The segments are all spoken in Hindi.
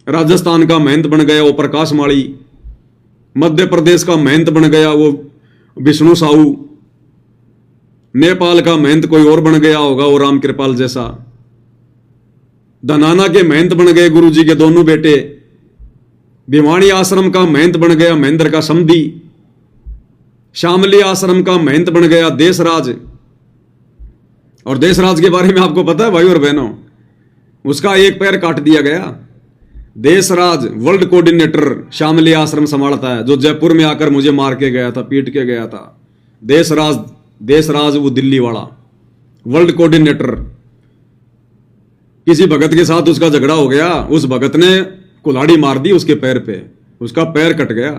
राजस्थान का महंत बन गया वो प्रकाश माली, मध्य प्रदेश का महंत बन गया वो विष्णु साहू, नेपाल का महंत कोई और बन गया होगा वो राम कृपाल जैसा, धनाना के महंत बन गए गुरुजी के दोनों बेटे, भिवानी आश्रम का महंत बन गया महेंद्र का समधी, शामली आश्रम का महंत बन गया देशराज। और देशराज के बारे में आपको पता है भाई और बहनों, उसका एक पैर काट दिया गया। देशराज वर्ल्ड कोऑर्डिनेटर शामली आश्रम संभालता है, जो जयपुर में आकर मुझे मार के गया था, पीट के गया था। देशराज वो दिल्ली वाला वर्ल्ड कोऑर्डिनेटर। किसी भगत के साथ उसका झगड़ा हो गया, उस भगत ने कुल्हाड़ी मार दी उसके पैर पे, उसका पैर कट गया।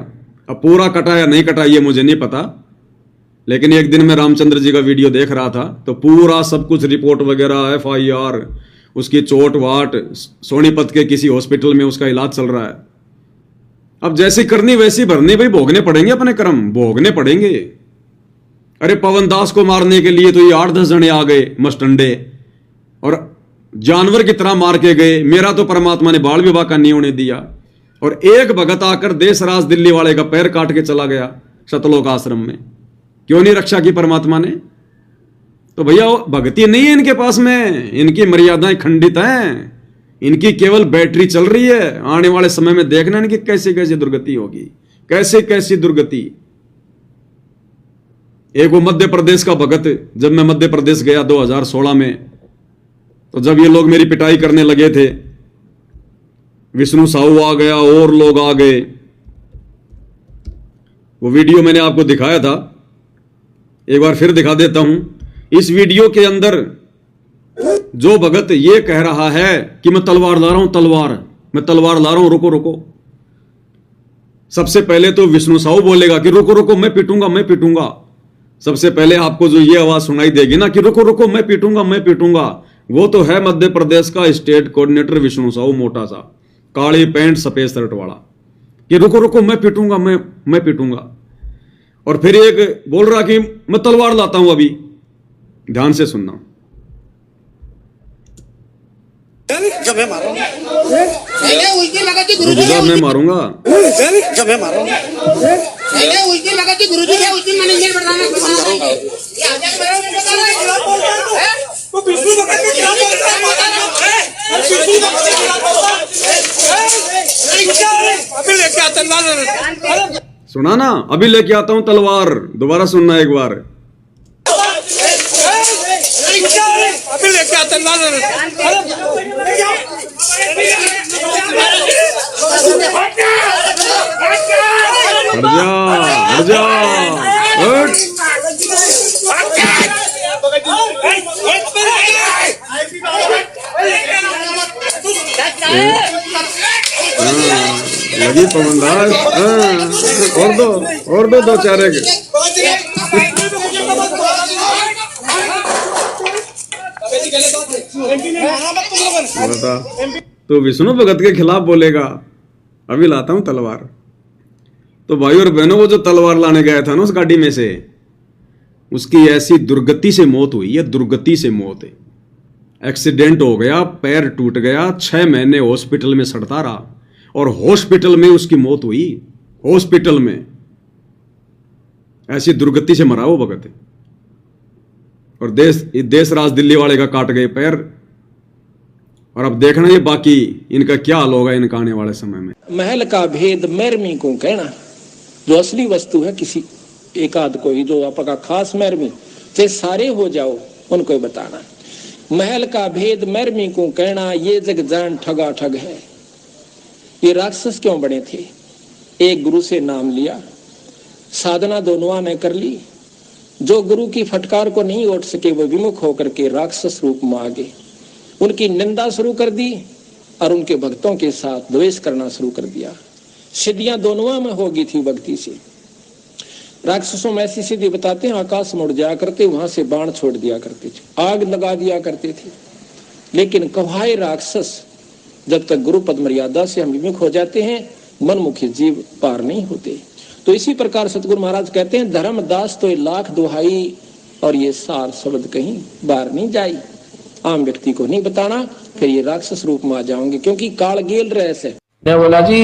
अब पूरा कटा या नहीं कटा ये मुझे नहीं पता, लेकिन एक दिन मैं रामचंद्र जी का वीडियो देख रहा था तो पूरा सब कुछ रिपोर्ट वगैरह FIR, उसकी चोट वाट, सोनीपत के किसी हॉस्पिटल में उसका इलाज चल रहा है। अब जैसी करनी वैसी भरनी, भाई भोगने पड़ेंगे, अपने कर्म भोगने पड़ेंगे। अरे पवन दास को मारने के लिए तो ये 8-10 जने आ गए मस्टंडे और जानवर की तरह मार के गए। मेरा तो परमात्मा ने बाल विवाह का नहीं होने दिया। और एक भगत आकर देशराज दिल्ली वाले का पैर काट के चला गया सतलोक आश्रम में। क्यों नहीं रक्षा की परमात्मा ने? तो भैया भक्ति नहीं है इनके पास में, इनकी मर्यादाएं खंडित हैं, इनकी केवल बैटरी चल रही है। आने वाले समय में देखना इनकी कैसी कैसी दुर्गति होगी, कैसी कैसी दुर्गति। एक वो मध्य प्रदेश का भगत, जब मैं मध्य प्रदेश गया 2016 में, तो जब ये लोग मेरी पिटाई करने लगे थे, विष्णु साहू आ गया और लोग आ गए। वो वीडियो मैंने आपको दिखाया था, एक बार फिर दिखा देता हूं। इस वीडियो के अंदर जो भगत ये कह रहा है कि मैं तलवार ला रहा हूं, मैं तलवार ला रहा हूं, रुको रुको। सबसे पहले तो विष्णु साहू बोलेगा कि रुको रुको मैं पीटूंगा। सबसे पहले आपको जो ये आवाज सुनाई देगी ना कि रुको रुको मैं पीटूंगा, वो तो है मध्य प्रदेश का स्टेट कोऑर्डिनेटर विष्णु साहू, मोटा सा, काली पैंट सफेद शर्ट वाला, कि रुको रुको मैं पीटूंगा। और फिर एक बोल रहा कि मैं तलवार लाता हूं अभी। ध्यान से सुनना। जब मैं मारूंगा मैं मारूंगा जब मैं मारूंगा सुना ना, अभी लेके आता हूं तलवार। दोबारा सुनना एक बार। अभी लेके आता हट जा हट। लगी पवन दास, और दो चार एक। बता, तो विष्णु भगत के खिलाफ बोलेगा अभी लाता हूं तलवार। तो भाई और बहनों, वो जो तलवार लाने गया था ना उस गाड़ी में से, उसकी ऐसी दुर्गति से मौत हुई है, दुर्गति से मौत है। एक्सीडेंट हो गया, पैर टूट गया, 6 महीने हॉस्पिटल में सड़ता रहा और हॉस्पिटल में उसकी मौत हुई। हॉस्पिटल में ऐसी दुर्गति से मरा वो भगत। और देशराज दिल्ली वाले का काट गए पैर। और अब देखना ये बाकी इनका क्या हाल होगा इनका आने वाले समय में। महल का भेद मैरमी को कहना, जो असली वस्तु है किसी एक आध कोई, जो आपका खास मैरमी, चाहे सारे हो जाओ उनको ही बताना। महल का भेद मैरमी को कहना, ये जग जान ठगा ठग है। ये राक्षस क्यों बने थे? एक गुरु से नाम लिया, साधना दोनों ने कर ली। जो गुरु की फटकार को नहीं उठ सके वो विमुख होकर के राक्षस रूप में आ गए। उनकी निंदा शुरू कर दी और उनके भक्तों के साथ द्वेष करना शुरू कर दिया। सिद्धियां दोनों में होगी थी भक्ति से। राक्षसों में ऐसी सिद्धि बताते हैं, आकाश में उड़ जाया करते, वहां से बाण छोड़ दिया करते थे, आग लगा दिया करते थे। लेकिन कवाए राक्षस जब तक गुरु पद मर्यादा से हम विमुख हो जाते हैं, मनमुखी जीव पार नहीं होते। तो इसी प्रकार सतगुरु महाराज कहते हैं, धर्मदास तो 1,00,000 दुहाई और ये सार शब्द कहीं बाहर नहीं जाई। आम व्यक्ति को नहीं बताना, फिर ये राक्षस रूप में आ जाओगे, क्योंकि काल गेल रहे से मैं बोला जी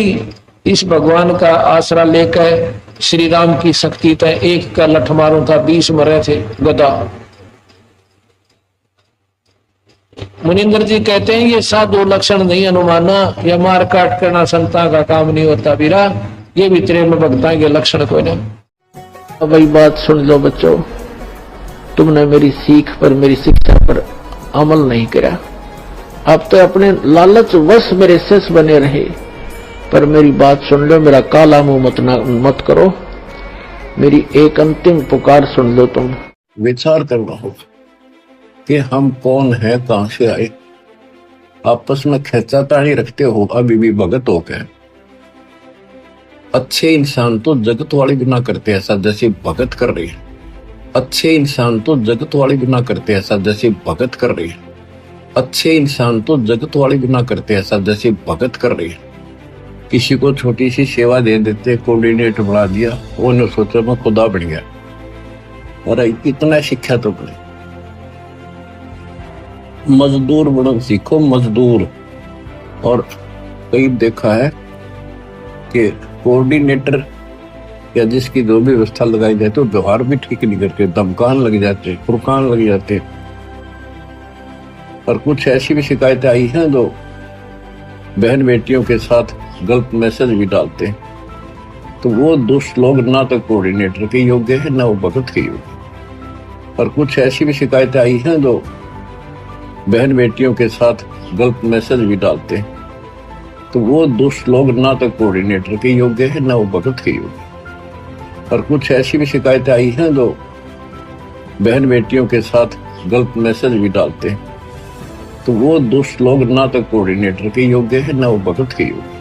इस भगवान का आसरा लेकर श्री राम की शक्ति तय एक का लठ मारूं था 20 मरे थे गदा। मुनिंदर जी कहते हैं ये साधु लक्षण नहीं अनुमाना, या मार काट करना संता का काम नहीं होता वीरा, ये भी तेरे में भक्ता के लक्षण कोई नहीं। अब वही बात सुन लो बच्चों, तुमने मेरी सीख पर मेरी शिक्षा पर अमल नहीं किया, अब तो अपने लालच वश मेरे शिष्य बने रहे। पर मेरी बात सुन लो, मेरा काला मुंह मत करो, मेरी एक अंतिम पुकार सुन लो। तुम विचार करना होगा कि हम कौन है, कहां से आए। आपस में खेचातानी रखते हो अभी भी भगत हो गए। अच्छे इंसान तो जगत वाली बिना करते ऐसा जैसे भगत कर रही है। अच्छे इंसान तो जगत वाली बिना करते ऐसा जैसे भगत कर रही है। अच्छे इंसान तो जगत वाली बिना करते ऐसा जैसे भगत कर रही है। किसी को छोटी सी सेवा दे देते, कोऑर्डिनेटर बना दिया, वो ने सोचा मैं खुदा बन गया। अरे इतना शिक्षा तो बने, मजदूर बनो सीखो, मजदूर। और कई देखा है कि कोऑर्डिनेटर या जिसकी जो भी व्यवस्था लगाई जाए तो व्यवहार भी ठीक नहीं करते, धमकान लग जाते, फुरकान लग जाते। और कुछ ऐसी भी शिकायतें आई हैं जो बहन बेटियों के साथ गलत मैसेज भी डालते हैं। तो वो दुष्ट लोग ना तो कोऑर्डिनेटर के योग्य है ना वो भगत के योग्य। और कुछ ऐसी भी शिकायतें आई हैं जो बहन बेटियों के साथ गलत मैसेज भी डालते हैं। तो वो दुष्ट लोग ना तो कोऑर्डिनेटर के योग्य है ना वो भगत के योग्य। और कुछ ऐसी भी शिकायतें आई हैं जो बहन बेटियों के साथ गलत मैसेज भी डालते हैं। तो वो दुष्ट लोग ना तो कोऑर्डिनेटर के योग्य है ना वो भगत के योग्य।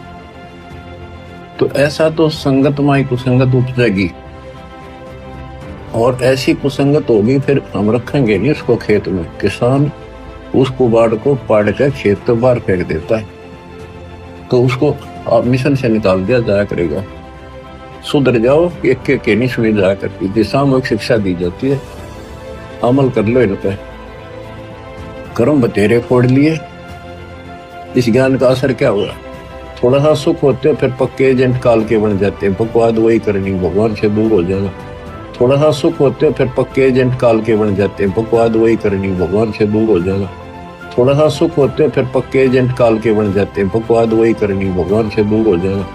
तो ऐसा तो संगत माई कुसंगत उपजेगी, और ऐसी कुसंगत होगी फिर हम रखेंगे नहीं उसको खेत में। किसान उस कुबाड़ को पाड़ कर खेत तो बाहर फेंक देता है, तो उसको आप मिशन से निकाल दिया जाया करेगा। सुधर जाओ, एक के नहीं सुनी जाया करती थी, सामूहिक शिक्षा दी जाती है, अमल कर लो इन पे। कर्म बतेरे फोड़ लिए, इस ज्ञान का असर क्या हुआ? थोड़ा सा सुख होते हो फिर पक्के एजेंट काल के बन जाते हैं, बकवाद वही करनी, भगवान से दूर हो जाना। थोड़ा सा सुख होते हो फिर पक्के एजेंट काल के बन जाते हैं, बकवाद वही करनी, भगवान से दूर हो जाना। थोड़ा सा सुख होते हो फिर पक्के एजेंट काल के बन जाते हैं, बकवाद वही करनी, भगवान से दूर हो जाना।